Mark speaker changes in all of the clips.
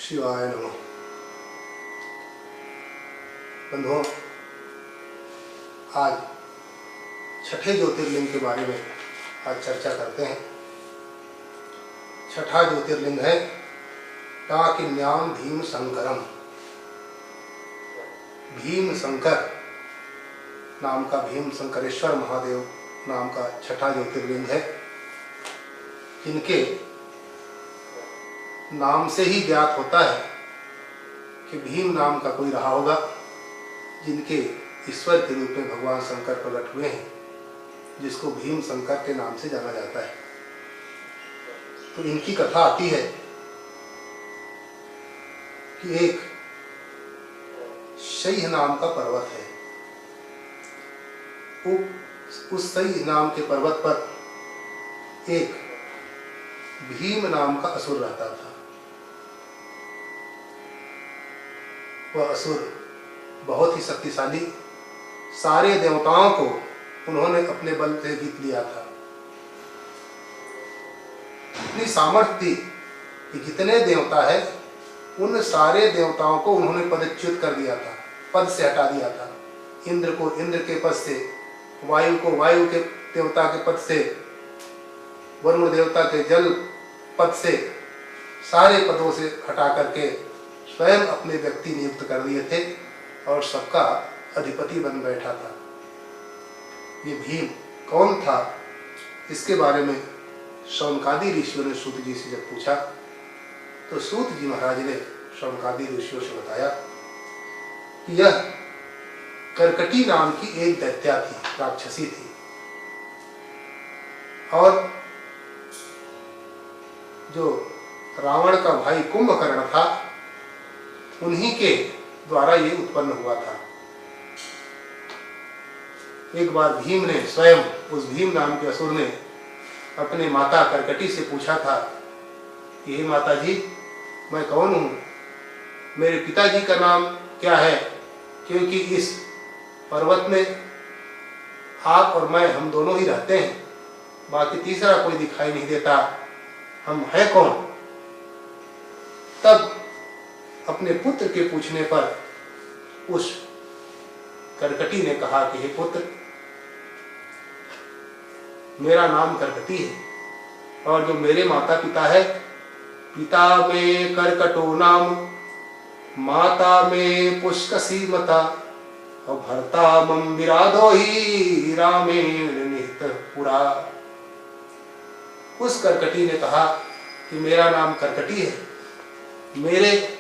Speaker 1: शिवाय नमः। बंधुओं, आज छठे ज्योतिर्लिंग के बारे में आज चर्चा करते हैं। छठा ज्योतिर्लिंग है टाकिन्याम भीम शंकरम। भीम शंकर नाम का, भीम शंकरेश्वर महादेव नाम का छठा ज्योतिर्लिंग है, जिनके नाम से ही ज्ञात होता है कि भीम नाम का कोई रहा होगा, जिनके ईश्वर के रूप में भगवान शंकर प्रकट हुए हैं, जिसको भीम शंकर के नाम से जाना जाता है। तो इनकी कथा आती है कि एक शैह नाम का पर्वत है। उस शैह नाम के पर्वत पर एक भीम नाम का असुर रहता था। वह असुर बहुत ही शक्तिशाली, सारे देवताओं को उन्होंने अपने बल से जीत लिया था। इतनी सामर्थ्य थी कि जितने देवता है उन सारे देवताओं को उन्होंने पदच्युत कर दिया था, पद से हटा दिया था। इंद्र को इंद्र के पद से, वायु को वायु के देवता के पद से, वरुण देवता के जल पद से, सारे पदों से हटा करके स्वयं अपने व्यक्ति नियुक्त कर दिए थे और सबका अधिपति बन बैठा था। ये भीम कौन था, इसके बारे में शौनकादि ऋषियों ने सूत जी से जब पूछा तो सूत जी महाराज ने शौनकादि ऋषियों से बताया कि यह कर्कटी नाम की एक दैत्या थी, राक्षसी थी, और जो रावण का भाई कुंभकर्ण था उन्हीं के द्वारा ये उत्पन्न हुआ था। एक बार भीम ने स्वयं, उस भीम नाम के असुर ने अपने माता कर्कटी से पूछा था कि हे माता जी, मैं कौन हूँ, मेरे पिताजी का नाम क्या है, क्योंकि इस पर्वत में आप और मैं, हम दोनों ही रहते हैं, बाकी तीसरा कोई दिखाई नहीं देता, हम हैं कौन। तब अपने पुत्र के पूछने पर उस कर्कटी ने कहा कि हे पुत्र, मेरा नाम कर्कटी है और जो मेरे माता पिता है, पिता में कर्कटो नाम, माता में पुष्कसी मता, और भर्ता मम विराधो ही रामेण निहित पुरा। उस कर्कटी ने कहा कि मेरा नाम कर्कटी है, मेरे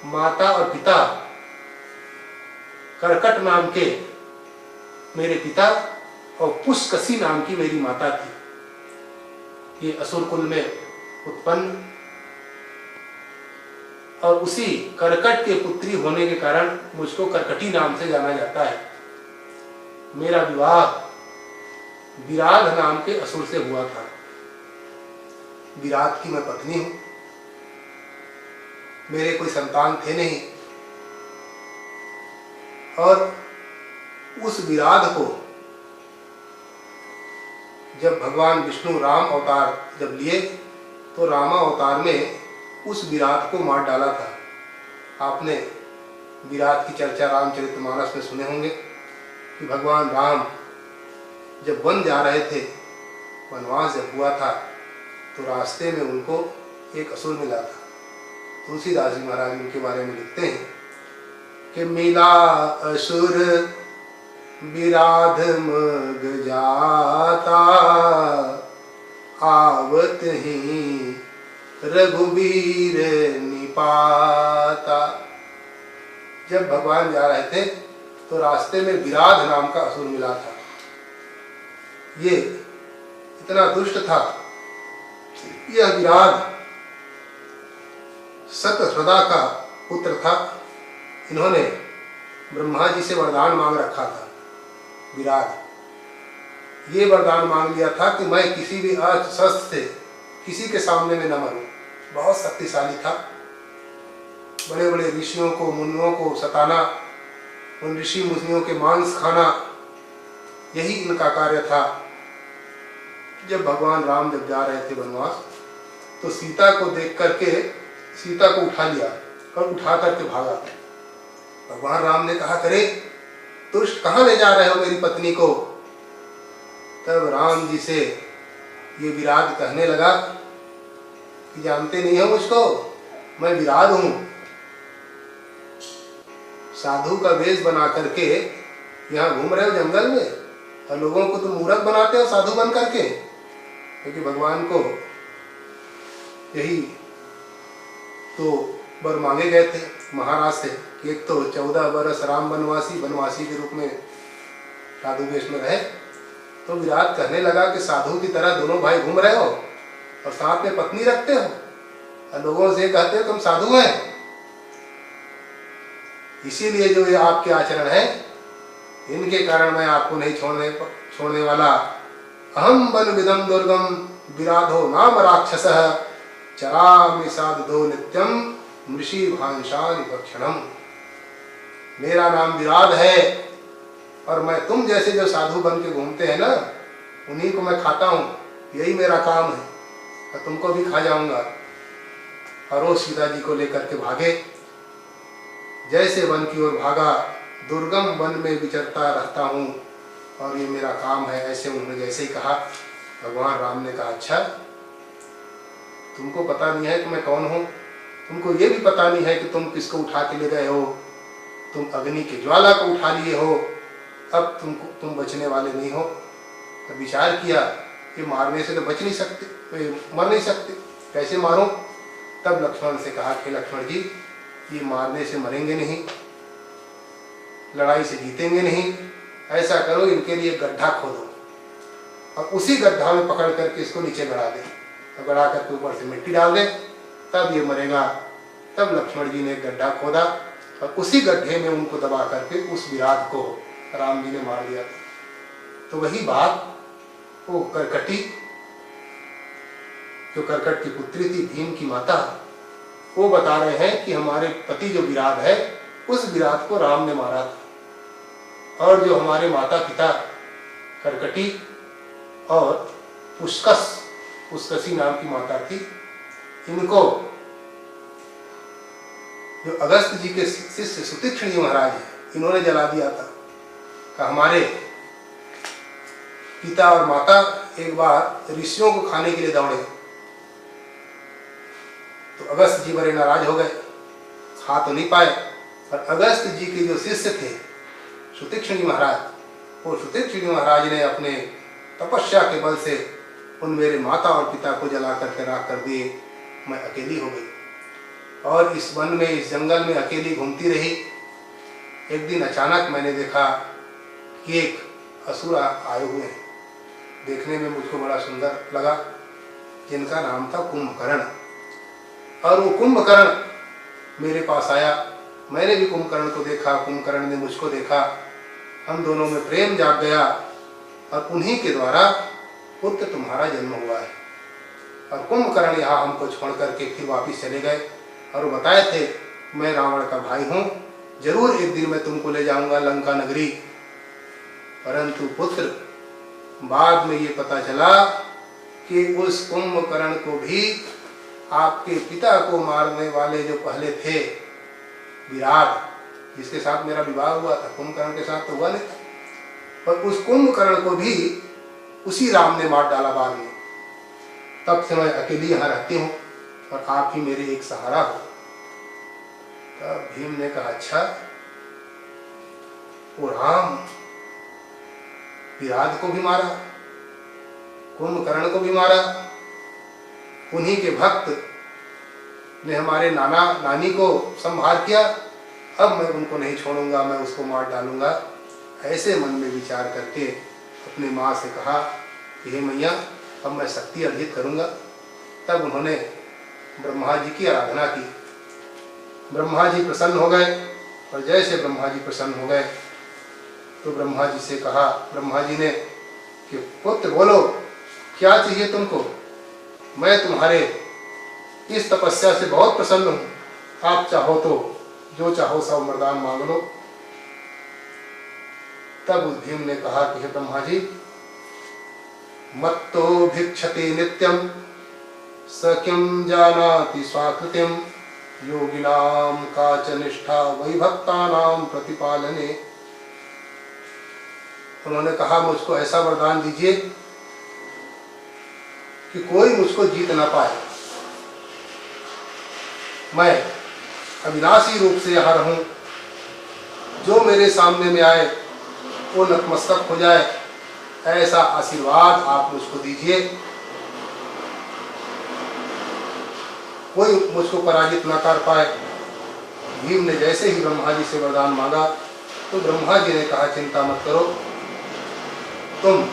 Speaker 1: माता और पिता कर्कट नाम के मेरे पिता और पुष्कसी नाम की मेरी माता थी। ये असुर कुल में उत्पन्न और उसी कर्कट के पुत्री होने के कारण मुझको कर्कटी नाम से जाना जाता है। मेरा विवाह विराध नाम के असुर से हुआ था। विराध की मैं पत्नी हूं, मेरे कोई संतान थे नहीं, और उस विराध को जब भगवान विष्णु राम अवतार जब लिए तो रामा अवतार में उस विराध को मार डाला था। आपने विराध की चर्चा रामचरितमानस में सुने होंगे कि भगवान राम जब वन जा रहे थे, वनवास जब हुआ था, तो रास्ते में उनको एक असुर मिला था। तुलसीदास जी महाराज उनके बारे में लिखते हैं कि मिला असुर विराध मग जाता, आवत ही रघुवीर निपाता। जब भगवान जा रहे थे तो रास्ते में विराध नाम का असुर मिला था। ये इतना दुष्ट था। यह विराध सतहृदा का पुत्र था। इन्होंने ब्रह्मा जी से वरदान मांग रखा था। विराध ये वरदान मांग लिया था कि मैं किसी भी अस्त्र से किसी के सामने में न मरूं। बहुत शक्तिशाली था। बड़े बड़े ऋषियों को, मुनियों को सताना, उन ऋषि मुनियों के मांस खाना, यही इनका कार्य था। जब भगवान राम जब जा रहे थे वनवास, तो सीता को देख करके सीता को उठा लिया और उठा करके भागा। भगवान राम ने कहा, करे दुष्ट, कहाँ ले जा रहे हो मेरी पत्नी को? तब राम जी से ये विराट कहने लगा कि जानते नहीं हो मुझको, मैं विराट हूं। साधु का वेश बना करके यहाँ घूम रहे हो जंगल में, और लोगों को तुम मूर्ख बनाते हो साधु बन करके। क्योंकि भगवान को यही तो वर मांगे गए थे महाराज से कि एक तो 14 बरस राम वनवासी के रूप में साधु वेश में रहे। तो विराट कहने लगा कि साधु की तरह दोनों भाई घूम रहे हो और साथ में पत्नी रखते हो, और लोगों से कहते हो तुम साधु हैं। इसीलिए जो ये आपके आचरण है, इनके कारण मैं आपको नहीं छोड़ने वाला। अहम वन विदम दुर्गम विराधो नाम राक्षसः चरामि साधो नित्यम मृषि भांसानि भक्षणम। मेरा नाम विराट है, और मैं तुम जैसे जो साधु बन के घूमते हैं ना, उन्हीं को मैं खाता हूँ। यही मेरा काम है, और तुमको भी खा जाऊंगा। और वो सीता जी को लेकर के भागे। जैसे वन की ओर भागा, दुर्गम वन में विचरता रहता हूँ और ये मेरा काम है, ऐसे उन्होंने जैसे ही कहा। भगवान राम ने कहा, अच्छा तुमको पता नहीं है कि मैं कौन हूँ? तुमको ये भी पता नहीं है कि तुम किसको उठा के ले गए हो? तुम अग्नि की ज्वाला को उठा लिए हो। अब तुम बचने वाले नहीं हो। तो विचार किया, ये मारने से तो बच नहीं सकते, तो मर नहीं सकते, कैसे मारूं? तब लक्ष्मण से कहा कि लक्ष्मण जी, ये मारने से मरेंगे नहीं, लड़ाई से जीतेंगे नहीं। ऐसा करो, इनके लिए गड्ढा खोदो और उसी गड्ढा में पकड़ करके इसको नीचे गड़ा दे, तो गड़ा करके ऊपर से मिट्टी डाल दे, तब ये मरेगा। तब लक्ष्मण जी ने गड्ढा खोदा और उसी गड्ढे में उनको दबा करके उस विराट को राम जी ने मार दिया। तो वही बात वो करकटी, जो करकट की पुत्री थी भीम की माता, वो बता रहे हैं कि हमारे पति जो विराट है, उस विराट को राम ने मारा था। और जो हमारे माता पिता करकटी और पुष्कसी नाम की माता थी, इनको जो अगस्त जी के शिष्य सुतीक्ष्णी महाराज हैं, इन्होंने जला दिया था। कि हमारे पिता और माता एक बार ऋषियों को खाने के लिए दौड़े, तो अगस्त जी बड़े नाराज हो गए, खा तो नहीं पाए। और अगस्त जी के जो शिष्य थे सुतीक्ष्णी महाराज, वो सुतीक्ष्णी महाराज ने अपने तपस्या के बल से उन मेरे माता और पिता को जला करके राख कर दिए। मैं अकेली हो गई और इस वन में, इस जंगल में अकेली घूमती रही। एक दिन अचानक मैंने देखा कि एक असुर आए हुए हैं। देखने में मुझको बड़ा सुंदर लगा, जिनका नाम था कुंभकर्ण। और वो कुंभकर्ण मेरे पास आया, मैंने भी कुंभकर्ण को देखा, कुंभकर्ण ने मुझको देखा। हम दोनों में प्रेम जाग गया और उन्हीं के द्वारा पुत्र तुम्हारा जन्म हुआ है। और कुंभकर्ण यहाँ हमको छोड़ करके फिर वापिस चले गए और बताए थे, मैं रावण का भाई हूँ, जरूर एक दिन मैं तुमको ले जाऊंगा लंका नगरी। परंतु पुत्र, बाद में ये पता चला कि उस कुंभकर्ण को भी आपके पिता को मारने वाले जो पहले थे विराट, जिसके साथ मेरा विवाह हुआ था, कुंभकर्ण के साथ तो हुआ नहीं था, पर उस कुंभकर्ण को भी उसी राम ने मार डाला बाद में। तब से मैं अकेली यहाँ रहती हूँ और आप ही मेरे एक सहारा हो। तब भीम ने कहा, अच्छा वो राम विराट को भी मारा, कुंभकर्ण को भी मारा, उन्हीं के भक्त ने हमारे नाना नानी को संहार किया, अब मैं उनको नहीं छोड़ूंगा, मैं उसको मार डालूंगा। ऐसे मन में विचार करके अपने माँ से कहा कि हे मैया, अब मैं शक्ति अर्जित करूंगा। तब उन्होंने ब्रह्मा जी की आराधना की। ब्रह्मा जी प्रसन्न हो गए और जैसे ब्रह्मा जी प्रसन्न हो गए तो ब्रह्मा जी से कहा, ब्रह्मा जी ने कि पुत्र बोलो, क्या चाहिए तुमको? मैं तुम्हारे इस तपस्या से बहुत प्रसन्न हूँ, आप चाहो तो जो चाहो सब वरदान मांग लो। तब उस भीम ने कहा कि हे ब्रह्मा जी, मत्तो भिक्षते नित्यम स किं जानाति स्वाकृतिम योगिनाम काच निष्ठा वही भक्तानाम प्रतिपालने। उन्होंने कहा मुझको ऐसा वरदान दीजिए कि कोई मुझको जीत ना पाए, मैं अविनाशी रूप से यहाँ रहूं, जो मेरे सामने में आए वो नतमस्तक हो जाए, ऐसा आशीर्वाद आप मुझको दीजिए, कोई मुझको पराजित ना कर पाए। भीम ने जैसे ही ब्रह्मा जी से वरदान मांगा तो ब्रह्मा जी ने कहा चिंता मत करो, तुम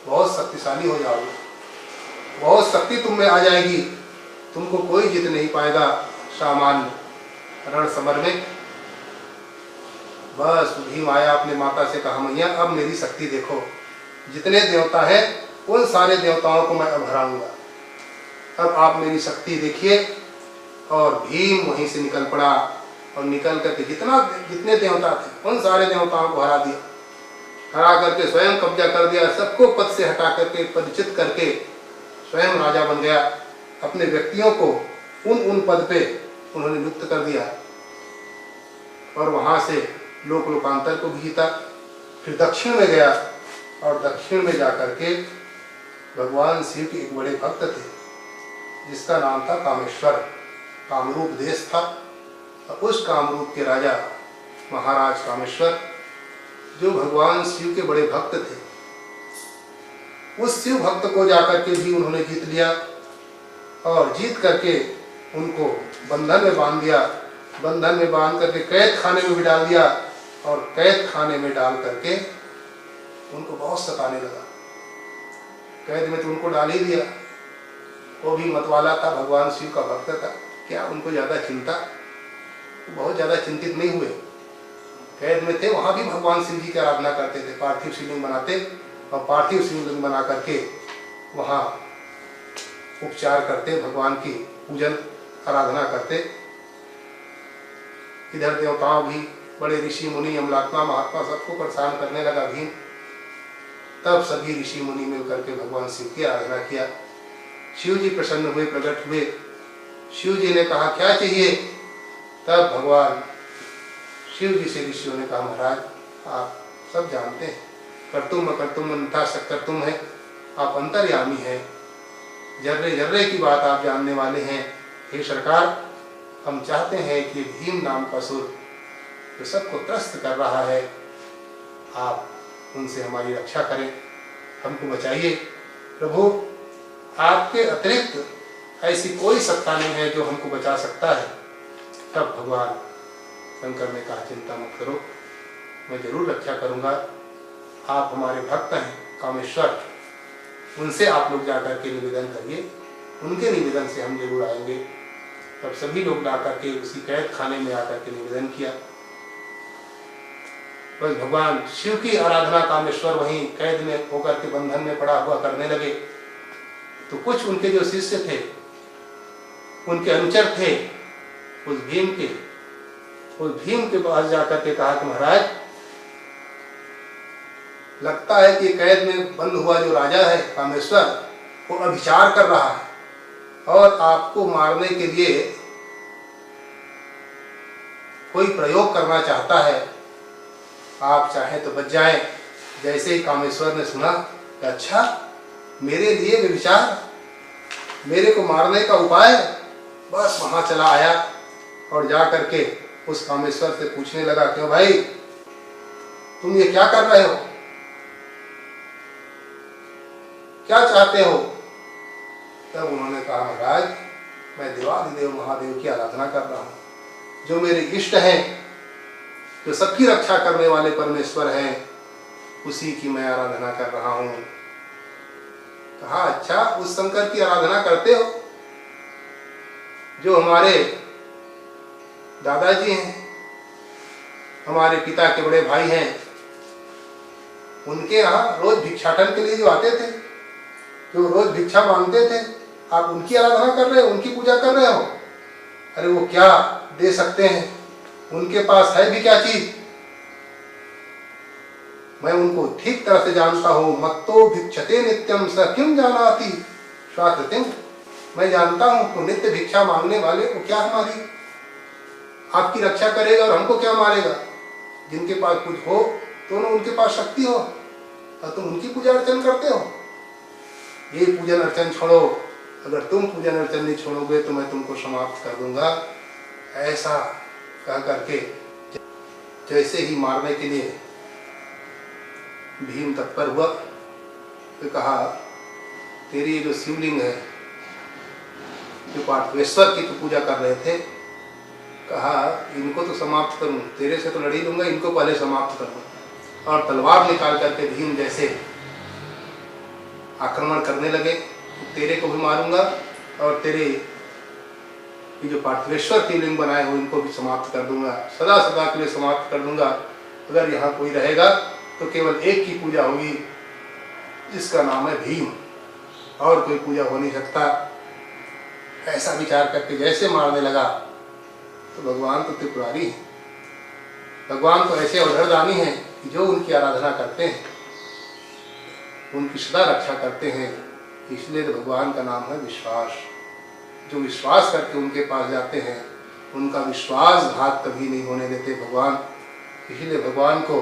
Speaker 1: बहुत शक्तिशाली हो जाओगे, बहुत शक्ति तुम में आ जाएगी, तुमको कोई जीत नहीं पाएगा सामान्य रण समर में। बस भीम आया, अपने माता से कहा मैया अब मेरी शक्ति देखो, जितने देवता हैं उन सारे देवताओं को मैं अब हराऊंगा, अब आप मेरी शक्ति देखिए। और भीम वहीं से निकल पड़ा और निकल करके जितने देवता थे उन सारे देवताओं को हरा दिया, हरा करके स्वयं कब्जा कर दिया, सबको पद से हटा करके पदच्युत करके स्वयं राजा बन गया। अपने व्यक्तियों को उन पद पे उन्होंने नियुक्त कर दिया और वहां से लोकांतर को भी जीता। फिर दक्षिण में गया और दक्षिण में जाकर के भगवान शिव के एक बड़े भक्त थे जिसका नाम था कामेश्वर, कामरूप देश था। उस कामरूप के राजा महाराज कामेश्वर जो भगवान शिव के बड़े भक्त थे, उस शिव भक्त को जाकर के भी उन्होंने जीत लिया और जीत करके उनको बंधन में बांध दिया, बंधन में बांध करके कैद खाने में भी डाल दिया और कैद खाने में डाल करके उनको बहुत सताने लगा। कैद में तो उनको डाल ही दिया, वो भी मतवाला था, भगवान शिव का भक्त था, क्या उनको ज्यादा चिंता, बहुत ज्यादा चिंतित नहीं हुए। कैद में थे, वहां भी भगवान शिव जी की आराधना करते थे, पार्थिव शिवलिंग बनाते और पार्थिव शिवलिंग बना करके वहां उपचार करते, भगवान की पूजन आराधना करते। इधर देवताओं भी, बड़े ऋषि मुनि, अमलात्मा महात्मा सबको परेशान करने लगा भीम। तब सभी ऋषि मुनि मिलकर के भगवान शिव की आराधना किया। शिव जी प्रसन्न हुए, प्रकट हुए। शिव जी ने कहा क्या चाहिए? तब भगवान शिव जी से ऋषियों ने कहा महाराज आप सब जानते हैं, कर्तुम अकर्तुम अन्यथा सकर्तुम है, आप अंतर्यामी हैं, जर्रे जर्रे की बात आप जानने वाले हैं। हे सरकार, हम चाहते हैं कि भीम नाम का असुर जो सबको त्रस्त कर रहा है, आप उनसे हमारी रक्षा करें, हमको बचाइए। प्रभु, आपके अतिरिक्त ऐसी कोई सत्ता नहीं है जो हमको बचा सकता है। तब भगवान शंकर ने कहा चिंता मत करो, मैं जरूर रक्षा करूंगा, आप हमारे भक्त हैं कामेश्वर, उनसे आप लोग जाकर के निवेदन करिए, उनके निवेदन से हम जरूर आएंगे। तब सभी लोग जाकर के उसी कैद खाने में आकर के निवेदन किया। बस भगवान शिव की आराधना कामेश्वर वहीं कैद में होकर के बंधन में पड़ा हुआ करने लगे। तो कुछ उनके जो शिष्य थे, उनके अनुचर थे, उस भीम के पास जाकर के कहा कि महाराज, लगता है कि कैद में बंद हुआ जो राजा है कामेश्वर, वो अभिचार कर रहा है और आपको मारने के लिए कोई प्रयोग करना चाहता है, आप चाहें तो बच जाएं। जैसे ही कामेश्वर ने सुना, अच्छा मेरे लिए विचार, मेरे को मारने का उपाय, बस वहां चला आया और जा करके उस कामेश्वर से पूछने लगा, क्यों भाई तुम ये क्या कर रहे हो, क्या चाहते हो? तब उन्होंने कहा महाराज, मैं देवाधिदेव महादेव की आराधना कर रहा हूँ, जो मेरे इष्ट हैं, जो सबकी रक्षा करने वाले परमेश्वर हैं, उसी की मैं आराधना कर रहा हूँ। कहा अच्छा, उस शंकर की आराधना करते हो जो हमारे दादाजी हैं, हमारे पिता के बड़े भाई हैं, उनके यहाँ रोज भिक्षाटन के लिए जो आते थे, जो रोज भिक्षा मांगते थे, आप उनकी आराधना कर रहे हो, उनकी पूजा कर रहे हो? अरे वो क्या दे सकते हैं, उनके पास है भी क्या चीज? मैं उनको ठीक तरह से जानता हूं। मत्तो भिक्षते नित्यम स किम जानाति स्वाकृतिम। मैं जानता हूँ तो नित्य भिक्षा मांगने वाले को क्या हमारी आपकी रक्षा करेगा और हमको क्या मारेगा। जिनके पास कुछ हो तो ना उनके पास शक्ति हो और तुम उनकी पूजा अर्चन करते हो। ये पूजन अर्चन छोड़ो, अगर तुम पूजन अर्चन नहीं छोड़ोगे तो मैं तुमको समाप्त कर दूंगा। ऐसा कह करके जैसे ही मारने के लिए भीम तत्पर हुआ तो कहा, तेरी ये जो शिवलिंग है, जो पार्थवेश्वर की तो पूजा कर रहे थे, कहा इनको तो समाप्त करूं, तेरे से तो लड़ी लूंगा, इनको पहले समाप्त करूं। और तलवार निकाल करके भीम जैसे आक्रमण करने लगे, तेरे को भी मारूंगा और तेरे ये जो पार्थवेश्वर की लिंग बनाए हो इनको भी समाप्त कर दूंगा, सदा सदा के लिए समाप्त कर दूंगा। अगर यहाँ कोई रहेगा तो केवल एक की पूजा होगी, जिसका नाम है भीम, और कोई पूजा हो नहीं सकता। ऐसा विचार करके जैसे मारने लगा तो भगवान तो त्रिपुरारी है, भगवान तो ऐसे अवधरदानी हैं कि जो उनकी आराधना करते हैं उनकी सदा रक्षा करते हैं। इसलिए तो भगवान का नाम है विश्वास। जो विश्वास करके उनके पास जाते हैं उनका विश्वासघात कभी नहीं होने देते भगवान। इसलिए भगवान को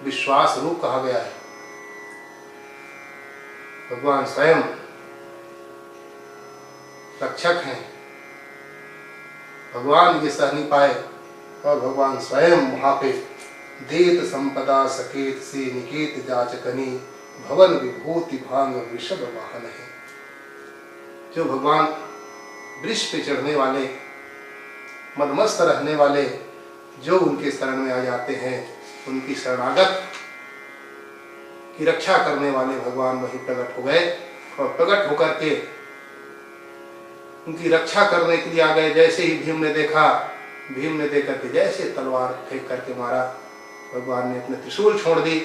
Speaker 1: विश्वास रूप कहा गया है। भगवान स्वयं रक्षक हैं, भगवान ये सह नहीं पाए और भगवान स्वयं वहां पे देत संपदा सकेत से निकेत जाचकनी भवन विभूति भांग वृषभ वाहन है। जो भगवान वृक्ष पे चढ़ने वाले, मदमस्त रहने वाले, जो उनके शरण में आ जाते हैं, उनकी शरणागत की रक्षा करने वाले भगवान वही प्रकट हो गए और प्रकट होकर के उनकी रक्षा करने के लिए आ गए। जैसे ही भीम ने देखा, भीम ने देख करके जैसे तलवार फेंक करके मारा, भगवान ने अपने त्रिशूल छोड़ दी,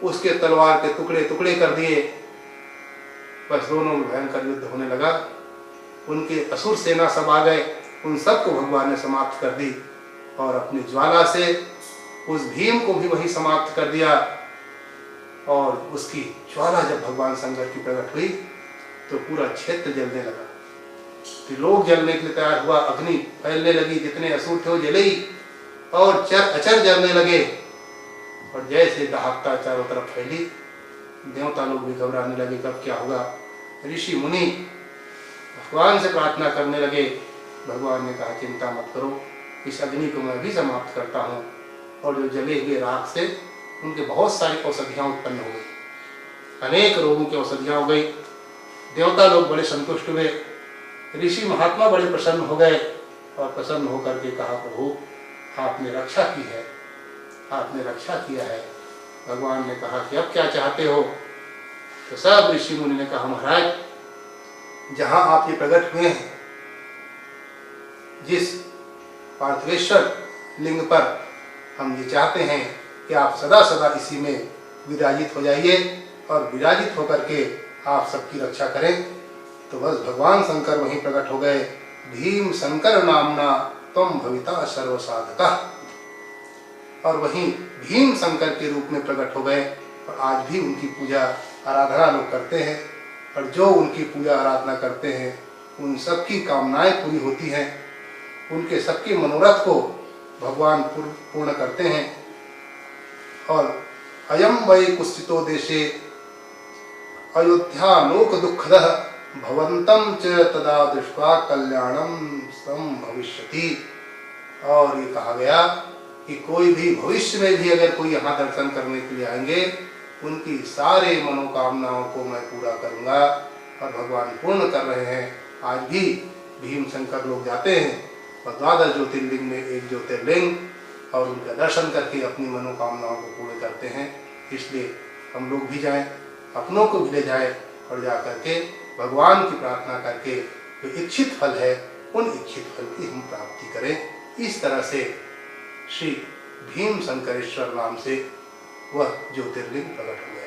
Speaker 1: उसके तलवार के टुकड़े टुकड़े कर दिए। बस दोनों में भयंकर युद्ध होने लगा। उनके असुर सेना सब आ गए, उन सबको भगवान ने समाप्त कर दी और अपनी ज्वाला से उस भीम को भी वही समाप्त कर दिया। और उसकी ज्वाला जब भगवान शंकर की प्रकट हुई तो पूरा क्षेत्र जलने लगा, त्रिलोक जलने के लिए तैयार हुआ, अग्नि फैलने लगी, जितने असुर थे वो जले ही और अचर जलने लगे। और जैसे दहाकता चारों तरफ फैली, देवता लोग भी घबराने लगे, कब क्या होगा। ऋषि मुनि भगवान से प्रार्थना करने लगे। भगवान ने कहा, चिंता मत करो, इस अग्नि को मैं भी समाप्त करता हूँ। और जो जले हुए राख से उनके बहुत सारी औषधियाँ उत्पन्न हो गई, अनेक रोगों की औषधियाँ हो गई। देवता लोग बड़े संतुष्ट हुए, ऋषि महात्मा बड़े प्रसन्न हो गए और प्रसन्न होकर के कहा, प्रभु आपने रक्षा की है, आपने रक्षा किया है। भगवान ने कहा कि अब क्या चाहते हो। तो सब ऋषि मुनि ने कहा, महाराज जहां आप ये प्रकट हुए हैं, जिस पार्थवेश्वर लिंग पर, हम ये चाहते हैं कि आप सदा सदा इसी में विराजित हो जाइए और विराजित होकर के आप सबकी रक्षा करें। तो बस भगवान शंकर वहीं प्रकट हो गए। भीम शंकर नामना तुम भविता सर्व साधका। और वहीं भीम शंकर के रूप में प्रकट हो गए और आज भी उनकी पूजा आराधना लोग करते हैं। और जो उनकी पूजा आराधना करते हैं उन सबकी कामनाएं पूरी होती हैं, उनके सबके मनोरथ को भगवान पूर्ण करते हैं। और अयम वै कुत्सितो देशे अयोध्या लोक दुःखदः भवन्तं च तदा दृष्ट्वा कल्याणम संभविष्यति। और ये कहा गया कि कोई भी भविष्य में भी अगर कोई यहाँ दर्शन करने के लिए आएंगे, उनकी सारे मनोकामनाओं को मैं पूरा करूँगा। और भगवान पूर्ण कर रहे हैं। आज भी भीम शंकर लोग जाते हैं और 12 ज्योतिर्लिंग में एक ज्योतिर्लिंग, और उनका दर्शन करके अपनी मनोकामनाओं को पूरे करते हैं। इसलिए हम लोग भी जाएं, अपनों को भी ले जाएं और जा करके भगवान की प्रार्थना करके जो इच्छित फल है उन इच्छित फल की हम प्राप्ति करें। इस तरह से श्री भीम शंकरेश्वर नाम से वह ज्योतिर्लिंग प्रकट हुए।